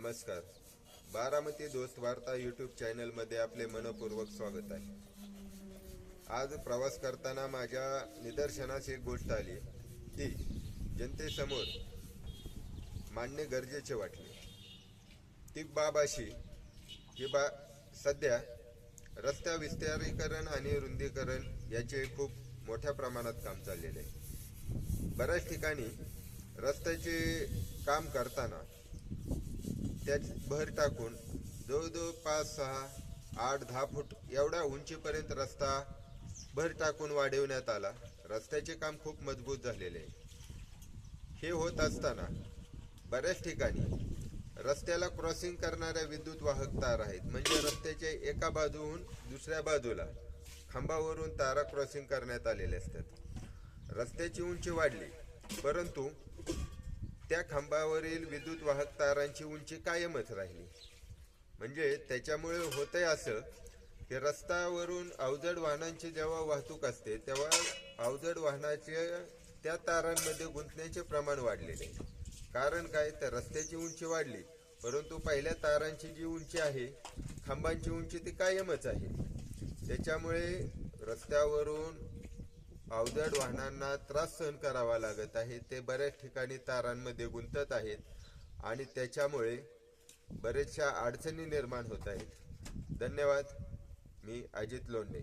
नमस्कार. बारामती दोस्त वार्ता यूट्यूब चॅनलमध्ये आपले मनपूर्वक स्वागत आहे. आज प्रवास करताना माझ्या निदर्शनास एक गोष्ट आली ती जनतेसमोर मांडणे गरजेचे वाटले. ती बाब अशी की सध्या रस्ता विस्तारीकरण आणि रुंदीकरण याचे खूप मोठ्या प्रमाणात काम चाललेले आहे. बऱ्याच ठिकाणी रस्त्याचे काम करताना त्यात भर टाकून जवळजवळ 5, 6, 8, 10 फूट एवढ्या उंचीपर्यंत रस्ता भर टाकून वाढवण्यात आला. रस्त्याचे काम खूप मजबूत झालेले आहे. हे होत असताना बऱ्याच ठिकाणी रस्त्याला क्रॉसिंग करणाऱ्या विद्युत वाहक तार आहेत. म्हणजे रस्त्याच्या एका बाजूहून दुसऱ्या बाजूला खांबावरून तारा क्रॉसिंग करण्यात आलेले असतात. रस्त्याची उंची वाढली परंतु त्या खांबावरील विद्युत वाहक तारांची उंची कायमच राहिली. म्हणजे त्याच्यामुळे होतंय असं की रस्त्यावरून अवजड वाहनांची जेव्हा वाहतूक असते तेव्हा अवजड वाहनाचे त्या तारांमध्ये गुंतण्याचे प्रमाण वाढलेले आहे. कारण काय, तर रस्त्याची उंची वाढली परंतु पहिल्या तारांची जी उंची आहे, खांबांची उंची ती कायमच आहे. त्याच्यामुळे रस्त्यावरून अवजड वाहनांना त्रास सहन करावा लागत आहे. ते बऱ्याच ठिकाणी तारांमध्ये गुंतत आहेत आणि त्याच्यामुळे बरेचशा अडचणी निर्माण होत आहेत. धन्यवाद. मी अजित लोंढे.